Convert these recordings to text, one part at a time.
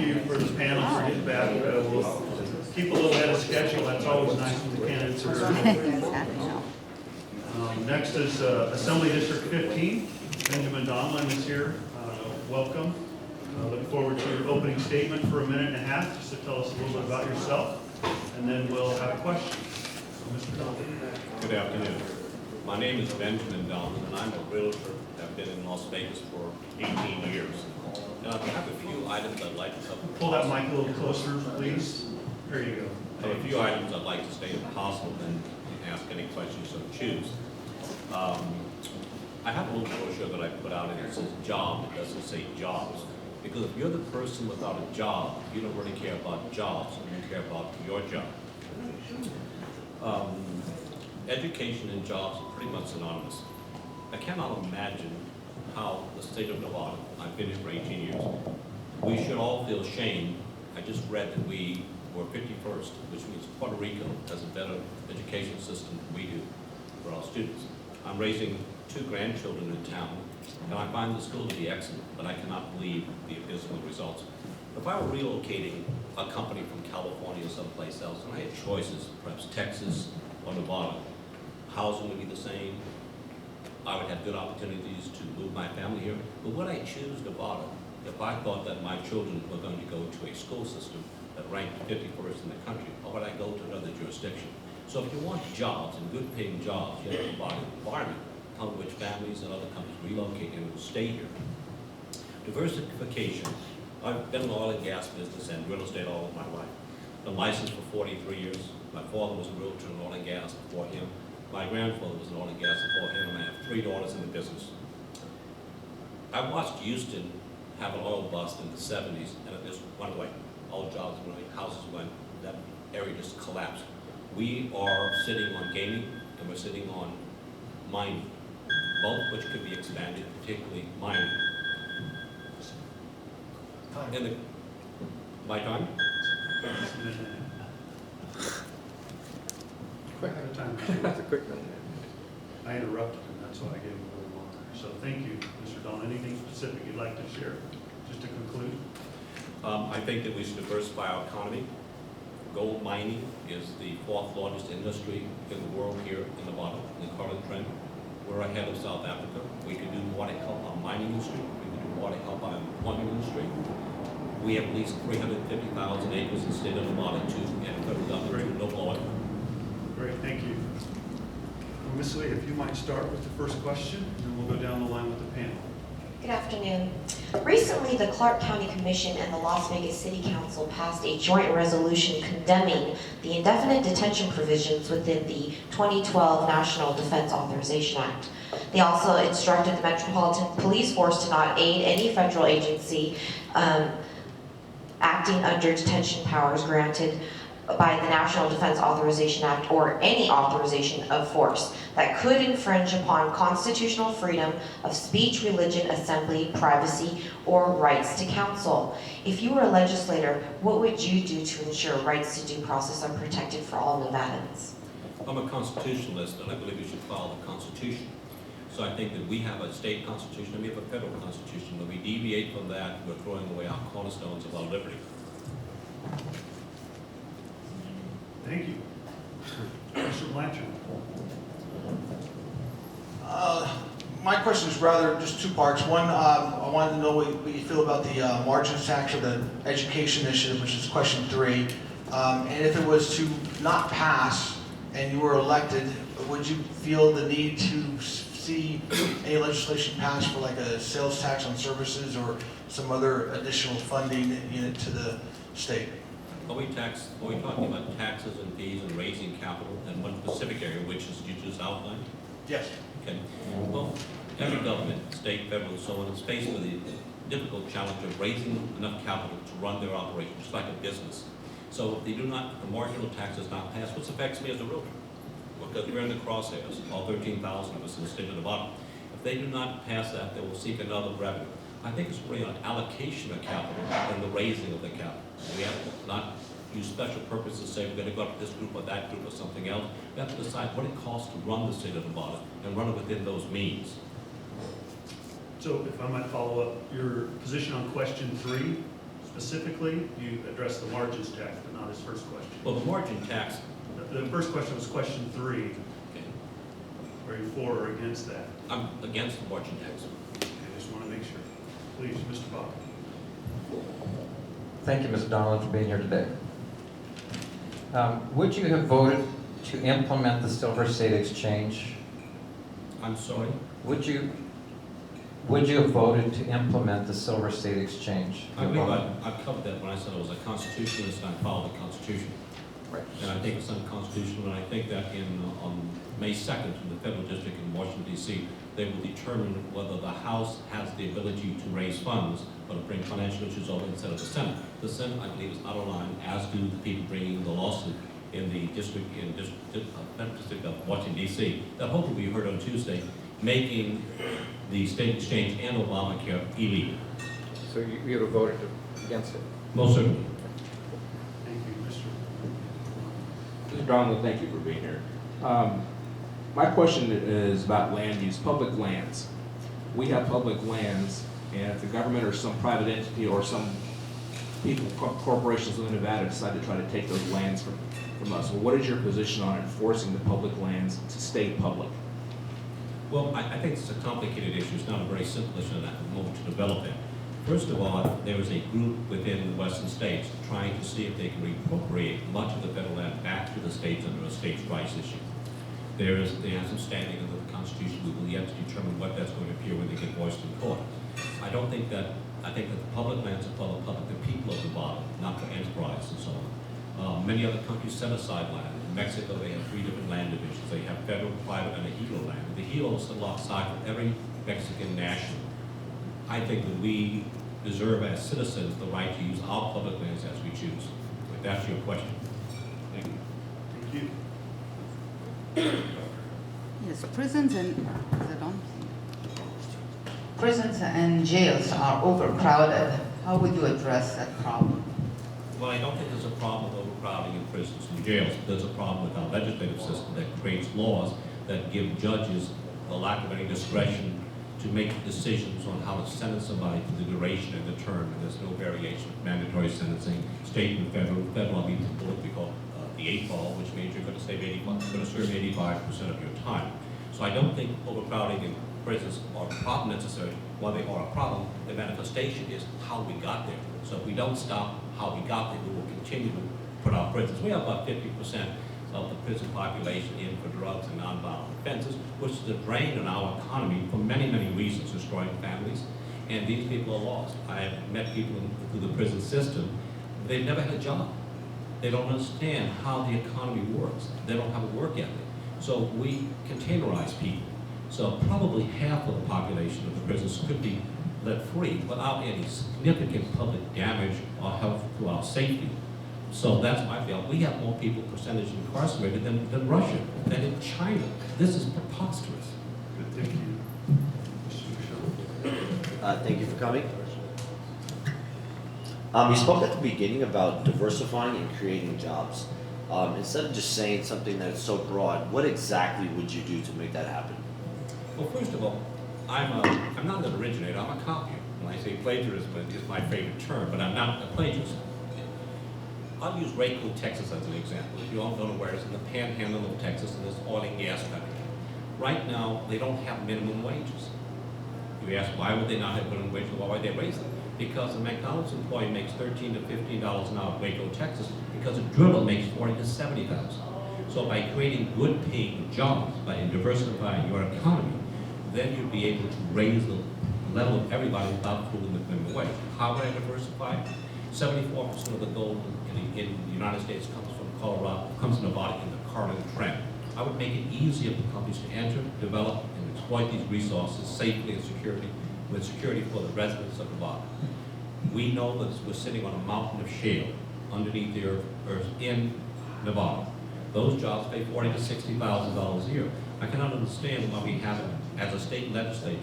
you for the panel for getting back. We'll keep a little head of schedule. That's always nice when the candidates are here. Next is Assembly District 15. Benjamin Donlon is here. Welcome. Look forward to your opening statement for a minute and a half, just to tell us a little bit about yourself, and then we'll have questions. So, Mr. Donlon. Good afternoon. My name is Benjamin Donlon, and I'm a realtor. I've been in Las Vegas for 18 years. And I have a few items I'd like to cover. Pull that mic a little closer, please. There you go. I have a few items I'd like to state if possible, then you can ask any questions you so choose. I have a little brochure that I put out, and it says job. It doesn't say jobs. Because if you're the person without a job, you don't really care about jobs, you care about your job. Education and jobs are pretty much synonymous. I cannot imagine how the state of Nevada, I've been here for 18 years, we should all feel shame. I just read that we were 51st, which means Puerto Rico has a better education system than we do for our students. I'm raising 2 grandchildren in town, and I find the school to be excellent, but I cannot believe the abysmal results. If I were relocating a company from California or someplace else, and I had choices, perhaps Texas or Nevada, housing would be the same. I would have good opportunities to move my family here. But would I choose Nevada if I thought that my children were going to go to a school system that ranked 51st in the country, or would I go to another jurisdiction? So if you want jobs and good paying jobs, you have to provide an environment upon which families and other companies relocate and will stay here. Diversification. I've been in the oil and gas business and real estate all of my life. Been licensed for 43 years. My father was a realtor in oil and gas before him. My grandfather was in oil and gas before him, and I have 3 daughters in the business. I watched Houston have an oil bust in the 70s, and it just went away. All jobs went away, houses went, that area just collapsed. We are sitting on gaming, and we're sitting on mining, both which could be expanded, particularly mining. And my time? Quick time. That's a quick one. I interrupted him, that's why I gave him a little longer. So thank you, Mr. Donlon. Anything specific you'd like to share, just to conclude? I think that we should diversify our economy. Gold mining is the 4th largest industry in the world here in Nevada, in the current trend. We're ahead of South Africa. We could do more to help our mining industry. We could do more to help our employment industry. We have at least 350,000 acres in the state of Nevada too, and federal government to no oil. Great, thank you. Ms. Lee, if you might start with the first question, and then we'll go down the line with the panel. Good afternoon. Recently, the Clark County Commission and the Las Vegas City Council passed a joint resolution condemning the indefinite detention provisions within the 2012 National Defense Authorization Act. They also instructed the Metropolitan Police Force to not aid any federal agency acting under detention powers granted by the National Defense Authorization Act or any authorization of force that could infringe upon constitutional freedom of speech, religion, assembly, privacy, or rights to counsel. If you were a legislator, what would you do to ensure rights to due process are protected for all Nevadans? I'm a constitutionalist, and I believe we should follow the Constitution. So I think that we have a state constitution and we have a federal constitution. When we deviate from that, we're throwing away our cornerstones of our liberty. Thank you. Mr. Blanchard. My question is rather just 2 parts. One, I wanted to know what you feel about the margins tax or the education initiative, which is question 3. And if it was to not pass and you were elected, would you feel the need to see any legislation passed for like a sales tax on services or some other additional funding unit to the state? Are we talking about taxes and fees and raising capital in one specific area, which is you just outlined? Yes. Okay. Well, every government, state, federal, and so on, is faced with the difficult challenge of raising enough capital to run their operation, just like a business. So if they do not, the marginal tax is not passed, which affects me as a realtor, because we're in the crosshairs, all 13,000 of us in the state of Nevada. If they do not pass that, they will seek another revenue. I think it's really an allocation of capital and the raising of the capital. We have to not use special purposes to say we're going to go up to this group or that group or something else. We have to decide what it costs to run the state of Nevada and run it within those means. So if I might follow up, your position on question 3, specifically, you addressed the margins tax, but not his first question. Well, the margin tax, The first question was question 3. okay, Are you for or against that? I'm against the margin tax. I just want to make sure. Please, Mr. Bob. Thank you, Mr. Donlon, for being here today. Would you have voted to implement the Silver State Exchange? I'm sorry? Would you have voted to implement the Silver State Exchange? I believe I covered that when I said I was a constitutionalist and I followed the Constitution. Right. And I think it's unconstitutional, and I think that on May 2nd, in the federal district in Washington, D.C., they will determine whether the House has the ability to raise funds or to bring financial issues over instead of the Senate. The Senate, I believe, is out of line, as do the people bringing the lawsuit in the district of Washington, D.C., that hopefully we heard on Tuesday, making the state exchange and Obamacare illegal. So you would have voted against it? Most certainly. Thank you, Mr. Mr. Donlon, thank you for being here. My question is about land use, public lands. We have public lands, and if the government or some private entity or some people, corporations within Nevada decide to try to take those lands from us, well, what is your position on enforcing the public lands to stay public? Well, I think it's a complicated issue. It's not a very simple issue at the moment to develop it. First of all, there is a group within the western states trying to see if they can reappropriate much of the federal land back to the states under a states' rights issue. There has some standing under the Constitution. We will yet to determine what that's going to appear when they get voiced in court. I think that the public lands are for the public, the people of the bottom, not for enterprise and so on. Many other countries set aside land. In Mexico, they have 3 different land divisions. They have federal, private, and a Hilo land. The Hilo is set alongside for every Mexican national. I think that we deserve as citizens the right to use our public lands as we choose. If that's your question. Thank you. Thank you. Yes, prisons and, is it on? Prisons and jails are overcrowded. How would you address that problem? Well, I don't think there's a problem with overcrowding in prisons and jails. There's a problem with our legislative system that creates laws that give judges the lack of any discretion to make decisions on how to sentence somebody for the duration of the term. And there's no variation. Mandatory sentencing, state and federal. Federal, I mean, what we call the 8 ball, which means you're going to serve 85% of your time. So I don't think overcrowding in prisons are a problem necessarily. While they are a problem, the manifestation is how we got there. So if we don't stop how we got there, we will continue to put our prisons. We have about 50% of the prison population in for drugs and nonviolent offenses, which is a drain on our economy for many, many reasons, destroying families. And these people are lost. I have met people through the prison system. They've never had a job. They don't understand how the economy works. They don't have a work ethic. So we containerize people. So probably half of the population of the prisons could be let free without any significant public damage or health to our safety. So that's my feeling. We have more people percentage incarcerated than Russia, than in China. This is preposterous. Good, thank you. Mr. Michaud. Thank you for coming. You spoke at the beginning about diversifying and creating jobs. Instead of just saying something that's so broad, what exactly would you do to make that happen? Well, first of all, I'm not an originator, I'm a copier. When I say plagiarism, it's my favorite term, but I'm not a plagiarist. I'll use Waco, Texas as an example. If you all don't know where it's in the panhandle of Texas, and there's oil and gas country. Right now, they don't have minimum wages. You ask, why would they not have minimum wages? Why would they raise them? Because a McDonald's employee makes $13 to $15 an hour in Waco, Texas, because a driller makes $40,000 to $70,000. So by creating good paying jobs, by diversifying your economy, then you'd be able to raise the level of everybody without fooling the minimum wage. How would I diversify? 74% of the gold in the United States comes from Colorado, comes from Nevada in the Carlin Trend. I would make it easier for companies to enter, develop, and exploit these resources safely and with security for the residents of Nevada. We know that we're sitting on a mountain of shale underneath the earth in Nevada. Those jobs pay $40,000 to $60,000 a year. I cannot understand why we haven't, as a state legislature,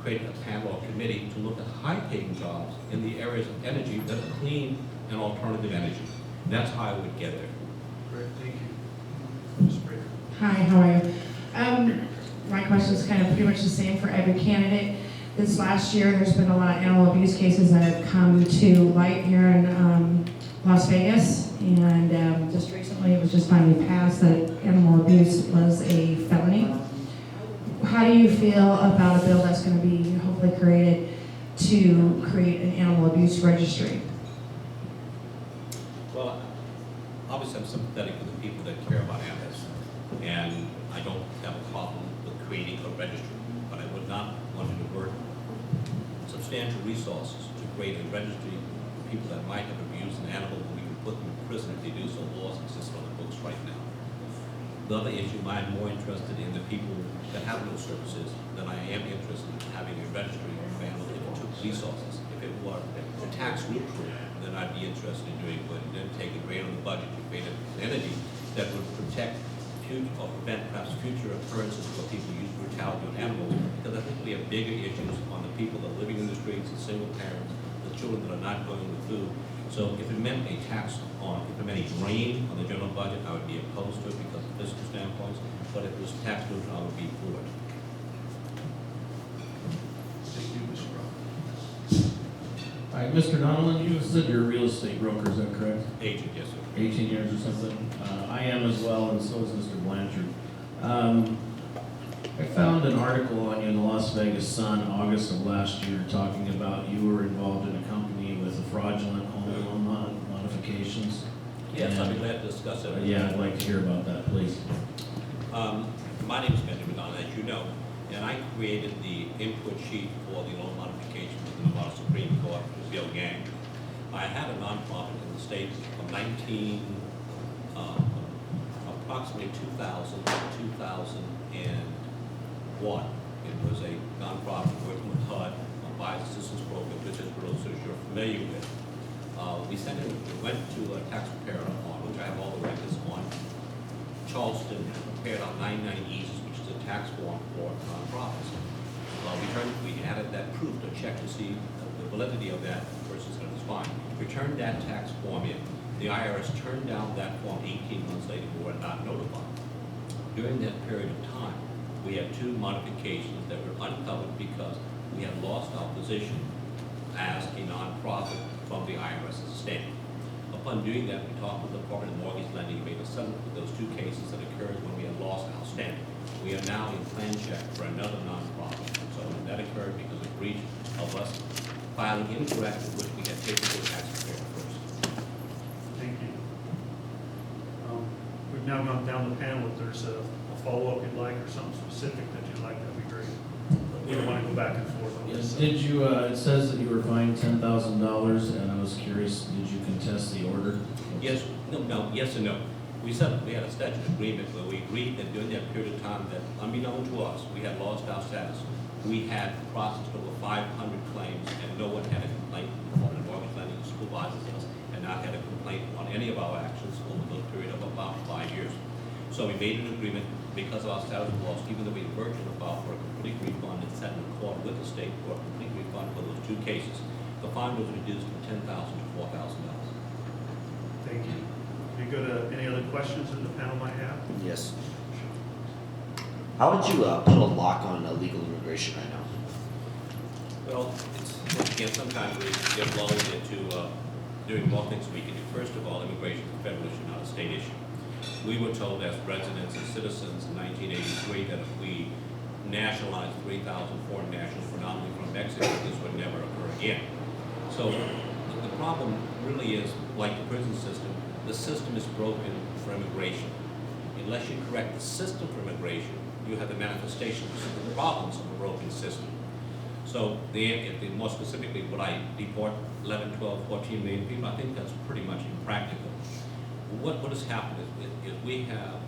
created a panel or committee to look at high-paying jobs in the areas of energy that are clean and alternative energy. That's how I would get there. Great, thank you. Ms. Brader. Hi, how are you? My question is kind of pretty much the same for every candidate. this last year, there's been a lot of animal abuse cases that have come to light here in Las Vegas. And just recently, it was just finally passed that animal abuse was a felony. How do you feel about a bill that's going to be hopefully created to create an animal abuse registry? Well, obviously I'm sympathetic to the people that care about animals, and I don't have a problem with creating a registry, but I would not want to divert substantial resources to create a registry of people that might have abused an animal who we can put them in prison if they do so. Laws exist on the books right now. The other issue, I'm more interested in the people that have no services than I am interested in having a registry of animals if it took resources. If it were tax neutral, then I'd be interested in doing good, and then take a grant on the budget to create an entity that would protect future, or prevent perhaps future occurrences where people use brutality on animals, because I think we have bigger issues on the people that are living in the streets, the single parents, the children that are not going with food. So if it meant a tax on, if it meant a drain on the general budget, I would be opposed to it because of fiscal standpoints, but if it was tax neutral, I would be for it. Thank you, Mr. Brown. All right, Mr. Donlon, you said you're a real estate broker, is that correct? Agent, yes, sir. 18 years or something? I am as well, and so is Mr. Blanchard. I found an article on you in the Las Vegas Sun, August of last year, talking about you were involved in a company with a fraudulent home loan modifications. Yes, I'd be glad to discuss it. Yeah, I'd like to hear about that, please. My name is Benjamin Donlon, as you know, and I created the input sheet for the loan modification with the Nevada Supreme Court, the Bill Gang. I had a nonprofit in the state from approximately 2000 to 2001. It was a nonprofit working with HUD on Buyer's Assistance Program, which is rules that you're familiar with. We went to a tax preparer on, which I have all the records on. Charleston prepared our 990 EASES, which is a tax form for nonprofits. We added that proof to check to see the validity of that versus that it was fine. Returned that tax form in. The IRS turned down that form 18 months later. We were not notified. During that period of time, we had two modifications that were uncovered because we had lost our position as a nonprofit from the IRS's stamp. Upon doing that, we talked with the Department of Mortgage Lending and made a settlement with those two cases that occurred when we had lost our stamp. We are now in plan check for another nonprofit. So that occurred because of breach of us filing incorrect, which we had taken to the taxpayer first. Thank you. We've now gone down the panel. If there's a follow-up you'd like or something specific that you'd like, that'd be great. But we don't want to go back and forth on Yes, this. did you, it says that you were fined $10,000, and I was curious, did you contest the order? Yes, no, yes and no. We had a statute agreement where we agreed that during that period of time that, unbeknown to us, we had lost our status. We had processed over 500 claims, and no one had a complaint. The Department of Mortgage Lending supervises us, and not had a complaint on any of our actions over the period of about 5 years. So we made an agreement because of our status was lost, even though we virtually filed for a complete refund and sat in court with the state for a complete refund for those two cases. The fine was reduced from $10,000 to $4,000. Thank you. Can we go to any other questions that the panel might have? Yes. How would you put a lock on illegal immigration right now? Well, again, sometimes we get lulled into doing more things we can do. First of all, immigration is a federal issue, not a state issue. We were told as residents and citizens in 1983 that if we nationalized 3,000 foreign nationals, predominantly from Mexico, this would never occur again. So the problem really is, like the prison system is broken for immigration. Unless you correct the system for immigration, you have the manifestations of the problems of a broken system. So more specifically, would I deport 11, 12, 14 million people? I think that's pretty much impractical. What has happened is we have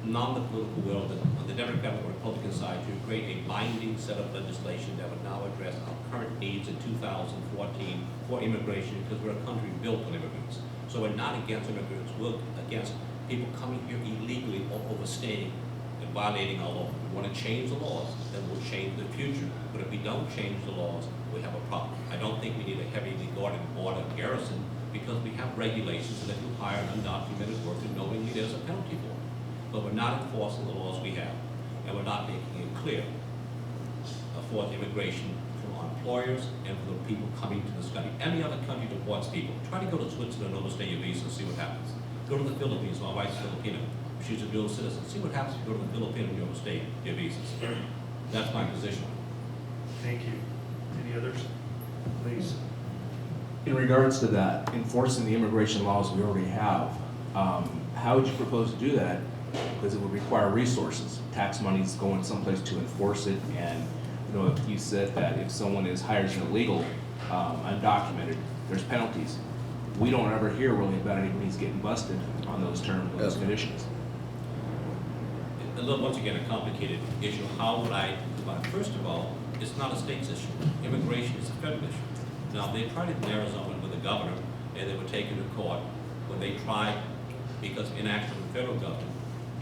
non-political will on the Democratic or Republican side to create a binding set of legislation that would now address our current needs in 2014 for immigration, because we're a country built on immigrants. So we're not against immigrants, we're against people coming here illegally or overstaying and violating our law. If we want to change the laws, then we'll change the future. But if we don't change the laws, we have a problem. I don't think we need a heavily guarded border garrison, because we have regulations that if you hire an undocumented worker, knowingly there's a penalty for it. But we're not enforcing the laws we have, and we're not making it clear for immigration employers and for the people coming to this country. Any other country deports people. Try to go to Switzerland and overstay your visa and see what happens. Go to the Philippines, my wife's Filipino. She's a dual citizen. See what happens if you go to the Philippines and you overstay your visas. That's my position. Thank you. Any others? Please. In regards to that, enforcing the immigration laws we already have, how would you propose to do that? Because it would require resources. Tax money's going someplace to enforce it, and you know, if you said that if someone is hired as an illegal, undocumented, there's penalties. We don't ever hear really about anybody's getting busted on those terms, those conditions. Once again, a complicated issue. How would I divide? First of all, it's not a state's issue. Immigration is a federal issue. Now, they tried it in Arizona with the governor, and they were taken to court when they tried, because inaction of the federal government,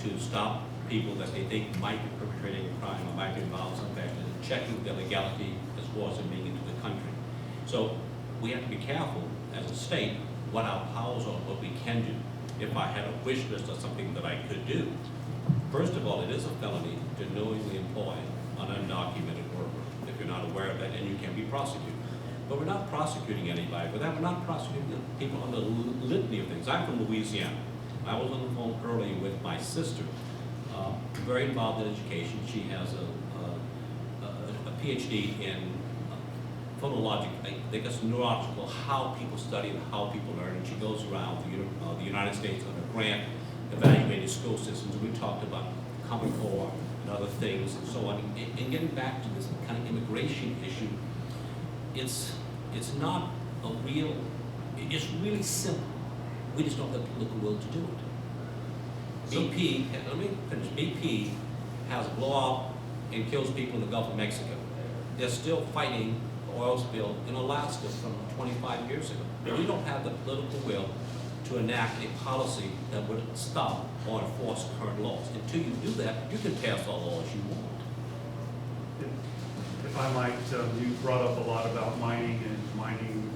to stop people that they think might be perpetrating a crime or might be involved in some fashion, and checking their legality as far as them being into the country. So we have to be careful as a state what our powers are, what we can do. If I had a wish list or something that I could do, first of all, it is a felony to knowingly employ an undocumented worker, if you're not aware of that, and you can be prosecuted. But we're not prosecuting anybody for that. We're not prosecuting people on the litany of things. I'm from Louisiana. I was on the phone earlier with my sister, very involved in education. She has a PhD in phonologic, I think it's neurological, how people study and how people learn. And she goes around the United States on a grant evaluating school systems. We talked about Common Core and other things and so on. And getting back to this kind of immigration issue, it's not a real, it's really simple. We just don't have the political will to do it. BP, let me finish. BP has blowout and kills people in the Gulf of Mexico. They're still fighting the oil spill in Alaska from 25 years ago. We don't have the political will to enact a policy that would stop or enforce current laws. Until you do that, you can pass all laws you want. If I might, you brought up a lot about mining and mining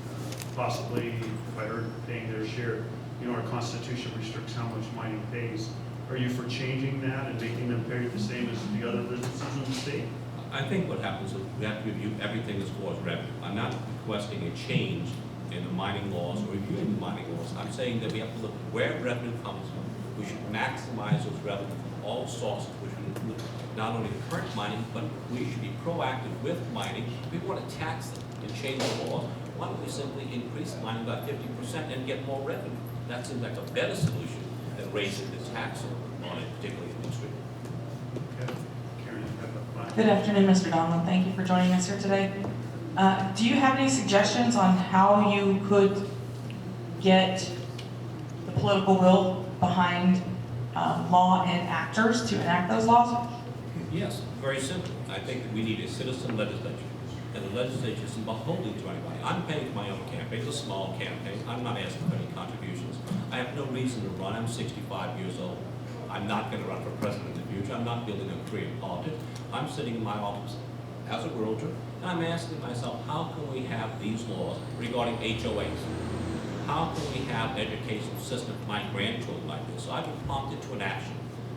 possibly, if I heard, paying their share. You know, our Constitution restricts how much mining pays. Are you for changing that and making them pay the same as the other businesses in the state? I think what happens is we have to review everything as far as revenue. I'm not requesting a change in the mining laws or reviewing the mining laws. I'm saying that we have to look where revenue comes from. We should maximize those revenue from all sources, which would include not only the current mining, but we should be proactive with mining. If we want to tax them and change the laws, why don't we simply increase mining by 50% and get more revenue? That seems like a better solution than raising the tax on a particular industry. Okay. Karen, you have a line. Good afternoon, Mr. Donlon. Thank you for joining us here today. Do you have any suggestions on how you could get the political will behind law and actors to enact those laws? Yes, very simple. I think that we need a citizen legislature. And the legislature isn't beholden to anybody. I'm paying for my own campaign. It's a small campaign. I'm not asking for any contributions. I have no reason to run. I'm 65 years old. I'm not going to run for president in the future. I'm not building a career in politics. I'm sitting in my office as a realtor, and I'm asking myself, how can we have these laws regarding HOAs? How can we have an education system for my grandchildren like this? So I've been prompted to an action.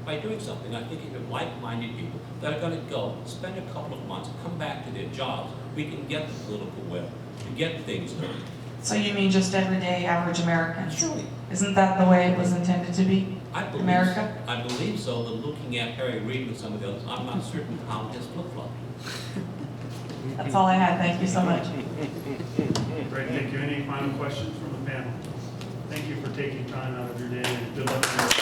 By doing something, I think even like-minded people that are going to go, spend a couple of months, come back to their jobs, we can get the political will to get things done. So you mean just everyday average Americans? Surely. Isn't that the way it was intended to be? I believe so, but looking at Harry Reid and some of the others, I'm not certain how it has flip-flopped. That's all I had. Thank you so much. Great, thank you. Any final questions from the panel? Thank you for taking time out of your day, and good luck to you.